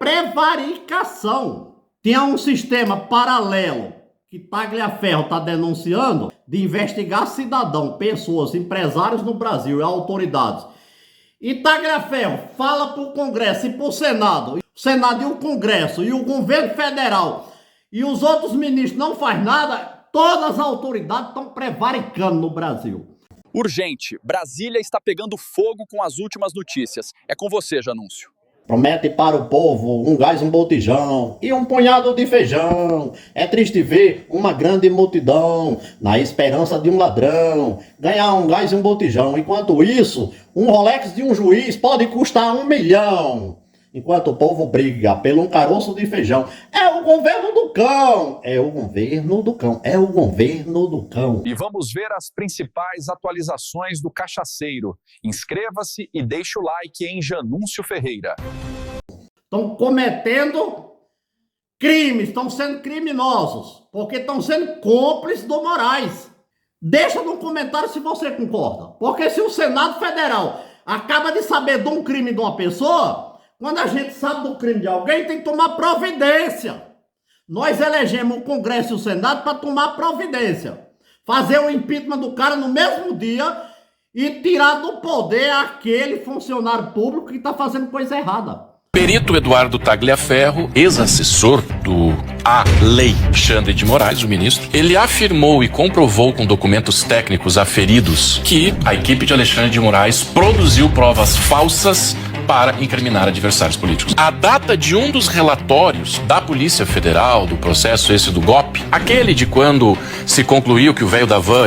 prevaricação. Tinha um sistema paralelo que Tagliaferro está denunciando de investigar cidadão, pessoas, empresários no Brasil e autoridades. E Tagliaferro fala para o Congresso e para o Senado e o Congresso e o governo federal e os outros ministros não faz nada, todas as autoridades estão prevaricando no Brasil. Urgente, Brasília está pegando fogo com as últimas notícias. É com você, Janúncio. Promete para o povo um gás, um botijão e um punhado de feijão. É triste ver uma grande multidão na esperança de um ladrão ganhar um gás e um botijão. Enquanto isso, um Rolex de um juiz pode custar 1 milhão. Enquanto o povo briga pelo um caroço de feijão. É o governo do cão. É o governo do cão. É o governo do cão. E vamos ver as principais atualizações do Cachaceiro. Inscreva-se e deixe o like em Janúncio Ferreira. Estão cometendo crimes, estão sendo criminosos, porque estão sendo cúmplices do Moraes. Deixa no comentário se você concorda. Porque se o Senado Federal acaba de saber de um crime de uma pessoa, quando a gente sabe do crime de alguém, tem que tomar providência. Nós elegemos o Congresso e o Senado para tomar providência. Fazer o impeachment do cara no mesmo dia e tirar do poder aquele funcionário público que está fazendo coisa errada. Perito Eduardo Tagliaferro, ex-assessor do Alexandre de Moraes, o ministro, ele afirmou e comprovou com documentos técnicos aferidos que a equipe de Alexandre de Moraes produziu provas falsas para incriminar adversários políticos. A data de um dos relatórios da Polícia Federal, do processo esse do golpe, aquele de quando se concluiu que o velho da van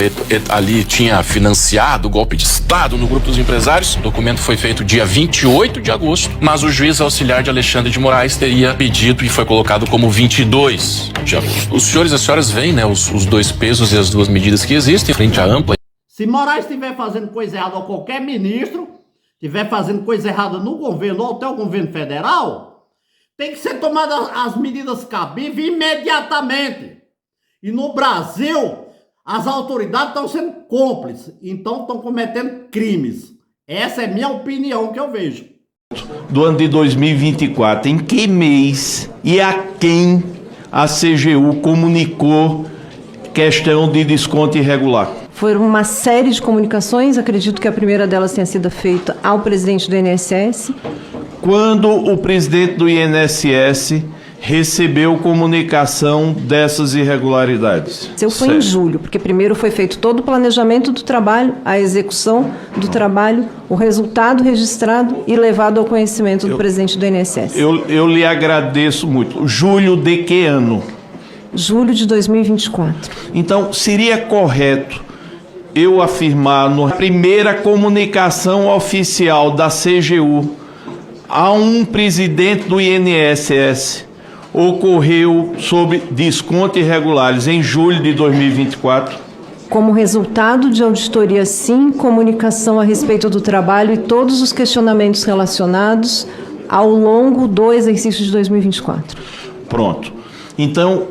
ali tinha financiado o golpe de Estado no grupo dos empresários, o documento foi feito dia 28 de agosto, mas o juiz auxiliar de Alexandre de Moraes teria pedido e foi colocado como 22 de agosto. Os senhores e as senhoras veem, né, os dois pesos e as duas medidas que existem frente à ampla. Se Moraes estiver fazendo coisa errada ou qualquer ministro estiver fazendo coisa errada no governo ou até o governo federal, tem que ser tomadas as medidas cabíveis imediatamente. E no Brasil, as autoridades estão sendo cúmplices, então estão cometendo crimes. Essa é minha opinião que eu vejo. Do ano de 2024, em que mês e a quem a CGU comunicou questão de desconto irregular? Foram uma série de comunicações, acredito que a primeira delas tenha sido feita ao presidente do INSS. Quando o presidente do INSS recebeu comunicação dessas irregularidades? Foi em julho, porque primeiro foi feito todo o planejamento do trabalho, a execução do trabalho, o resultado registrado e levado ao conhecimento do presidente do INSS. Eu lhe agradeço muito. Julho de que ano? Julho de 2024. Então, seria correto eu afirmar na primeira comunicação oficial da CGU a um presidente do INSS ocorreu sobre descontos irregulares em julho de 2024? Como resultado de auditoria, sim, comunicação a respeito do trabalho e todos os questionamentos relacionados ao longo do exercício de 2024. Pronto. Então,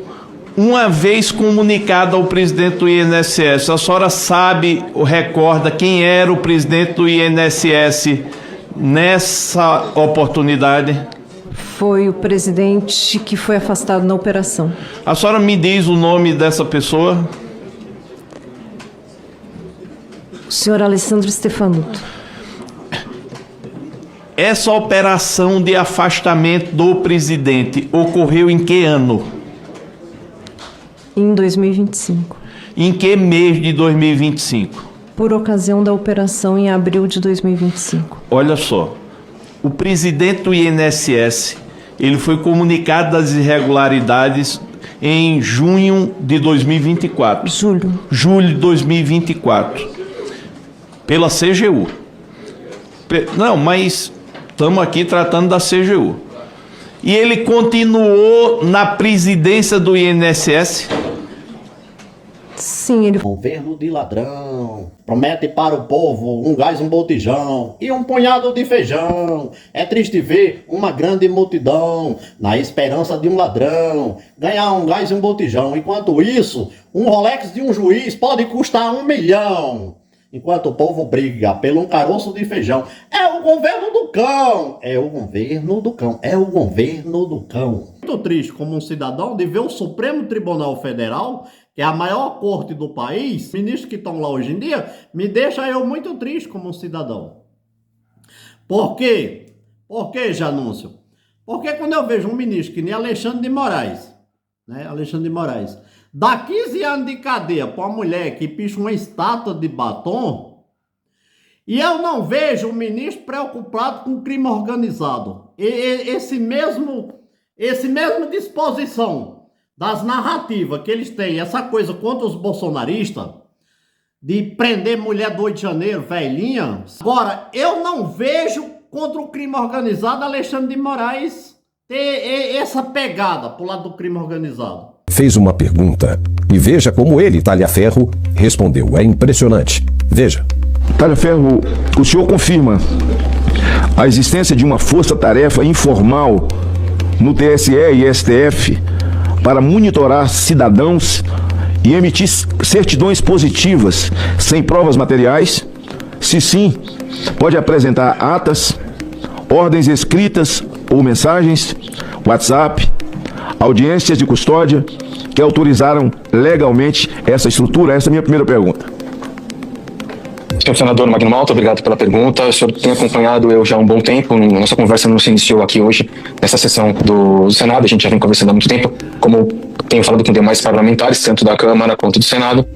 uma vez comunicado ao presidente do INSS, a senhora sabe ou recorda quem era o presidente do INSS nessa oportunidade? Foi o presidente que foi afastado na operação. A senhora me diz o nome dessa pessoa? O senhor Alessandro Stefanuto. Essa operação de afastamento do presidente ocorreu em que ano? Em 2025. Em que mês de 2025? Por ocasião da operação em abril de 2025. Olha só, o presidente do INSS, ele foi comunicado das irregularidades em junho de 2024. Julho de 2024. Pela CGU. Não, mas estamos aqui tratando da CGU. E ele continuou na presidência do INSS? Sim, ele... Governo de ladrão, promete para o povo um gás, um botijão e um punhado de feijão. É triste ver uma grande multidão na esperança de um ladrão ganhar um gás e um botijão. Enquanto isso, um Rolex de um juiz pode custar 1 milhão. enquanto o povo briga pelo um caroço de feijão. É o governo do cão, é o governo do cão, é o governo do cão. Muito triste como um cidadão de ver o Supremo Tribunal Federal, que é a maior corte do país, ministros que estão lá hoje em dia, me deixa eu muito triste como um cidadão. Por quê? Por que, Janúncio? Porque quando eu vejo um ministro que nem Alexandre de Moraes, né? Alexandre de Moraes, dá 15 anos de cadeia para uma mulher que picha uma estátua de batom, e eu não vejo um ministro preocupado com crime organizado. Esse mesmo disposição das narrativas que eles têm, essa coisa contra os bolsonaristas, de prender mulher do 8 de janeiro, velhinha. Agora, eu não vejo contra o crime organizado Alexandre de Moraes ter essa pegada pro lado do crime organizado. Fez uma pergunta e veja como ele, Talhaferro, respondeu. É impressionante. Veja. Talhaferro, o senhor confirma a existência de uma força-tarefa informal no TSE e STF para monitorar cidadãos e emitir certidões positivas sem provas materiais? Se sim, pode apresentar atas, ordens escritas ou mensagens, WhatsApp, audiências de custódia que autorizaram legalmente essa estrutura? Essa é a minha primeira pergunta. Senhor senador Magno Malta, obrigado pela pergunta. O senhor tem acompanhado eu já há um bom tempo. Nossa conversa não se iniciou aqui hoje, nessa sessão do Senado. A gente já vem conversando há muito tempo. Como tenho falado com demais parlamentares, tanto da Câmara quanto do Senado,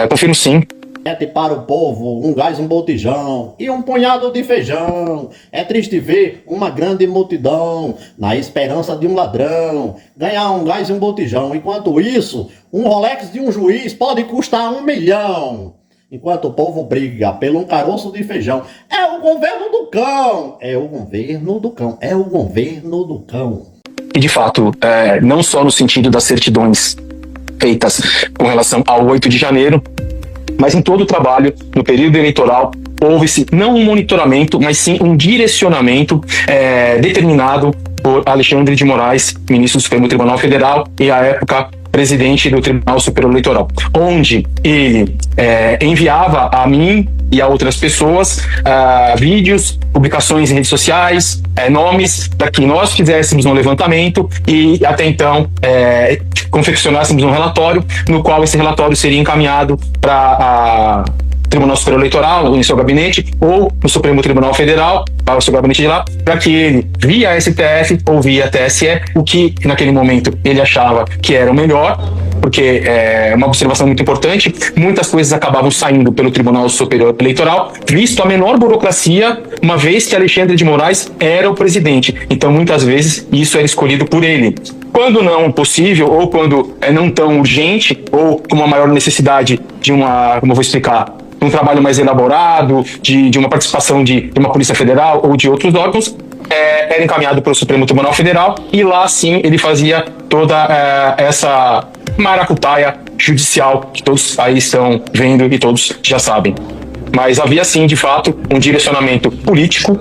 confirmo sim. Mete para o povo um gás, um botijão e um punhado de feijão. É triste ver uma grande multidão na esperança de um ladrão ganhar um gás e um botijão. Enquanto isso, um Rolex de um juiz pode custar 1 milhão. Enquanto o povo briga pelo um caroço de feijão. É o governo do cão, é o governo do cão, é o governo do cão. E de fato, não só no sentido das certidões feitas com relação ao 8 de janeiro, mas em todo o trabalho, no período eleitoral, houve-se não um monitoramento, mas sim um direcionamento determinado por Alexandre de Moraes, ministro do Supremo Tribunal Federal e, à época, presidente do Tribunal Superior Eleitoral, onde ele enviava a mim e a outras pessoas vídeos, publicações em redes sociais, nomes, para que nós fizéssemos um levantamento e até então confeccionássemos um relatório, no qual esse relatório seria encaminhado para Tribunal Superior Eleitoral, no seu gabinete, ou no Supremo Tribunal Federal, para o seu gabinete de lá, para que ele, via STF ou via TSE, o que naquele momento ele achava que era o melhor, porque é uma observação muito importante, muitas coisas acabavam saindo pelo Tribunal Superior Eleitoral, visto a menor burocracia, uma vez que Alexandre de Moraes era o presidente. Então, muitas vezes, isso era escolhido por ele. Quando não possível, ou quando é não tão urgente, ou com uma maior necessidade de como eu vou explicar, um trabalho mais elaborado, de uma participação de uma Polícia Federal ou de outros órgãos, era encaminhado para o Supremo Tribunal Federal e lá sim ele fazia toda essa maracutaia judicial que todos aí estão vendo e todos já sabem. Mas havia sim, de fato, um direcionamento político,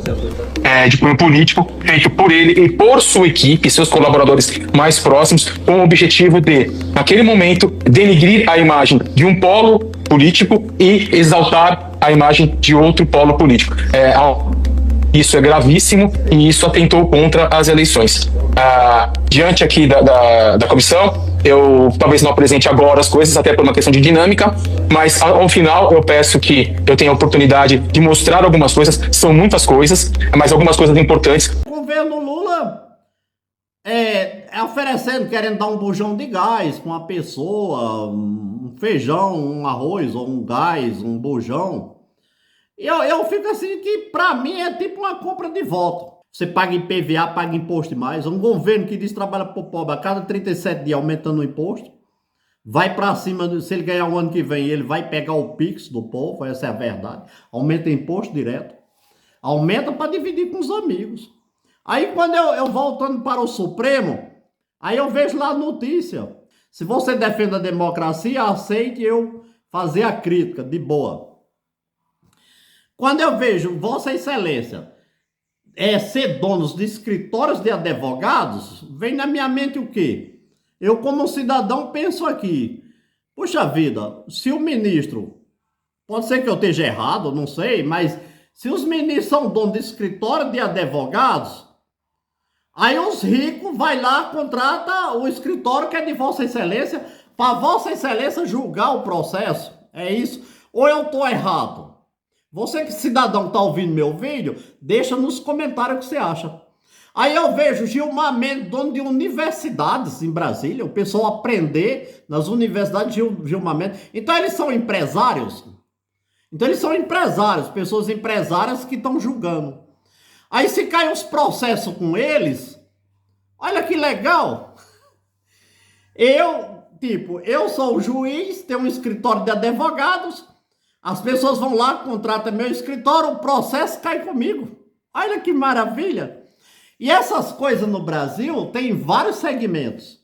de cunho político, feito por ele e por sua equipe, seus colaboradores mais próximos, com o objetivo de, naquele momento, denigrir a imagem de um polo político e exaltar a imagem de outro polo político. Isso é gravíssimo e isso atentou contra as eleições. Diante aqui da comissão, eu talvez não apresente agora as coisas, até por uma questão de dinâmica, mas ao final eu peço que eu tenha a oportunidade de mostrar algumas coisas, são muitas coisas, mas algumas coisas importantes. O governo Lula oferecendo, querendo dar um bujão de gás para uma pessoa, um feijão, um arroz, ou um gás, um bujão. Eu fico assim que pra mim é tipo uma compra de voto. Você paga IPVA, paga imposto demais. Um governo que diz que trabalha pro pobre a cada 37 dias aumentando o imposto. Vai pra cima, se ele ganhar o ano que vem, ele vai pegar o Pix do povo, essa é a verdade. Aumenta imposto direto. Aumenta para dividir com os amigos. Aí quando eu voltando para o Supremo, aí eu vejo lá a notícia. Se você defende a democracia, aceite eu fazer a crítica, de boa. Quando eu vejo Vossa Excelência ser donos de escritórios de advogados, vem na minha mente o quê? Eu, como cidadão, penso aqui, puxa vida, se o ministro Pode ser que eu esteja errado, não sei, mas se os ministros são donos de escritório de advogados, aí os ricos vai lá, contrata o escritório que é de Vossa Excelência, para Vossa Excelência julgar o processo. É isso? Ou eu estou errado? Você que cidadão está ouvindo meu vídeo, deixa nos comentários o que você acha. Aí eu vejo Gilmar Mendes, dono de universidades em Brasília, o pessoal aprender nas universidades de Gilmar Mendes. Então eles são empresários. Então eles são empresários, pessoas empresárias que estão julgando. Aí se caem os processos com eles, olha que legal. Eu sou o juiz, tenho um escritório de advogados, as pessoas vão lá, contratam meu escritório, o processo cai comigo. Olha que maravilha. E essas coisas no Brasil tem vários segmentos.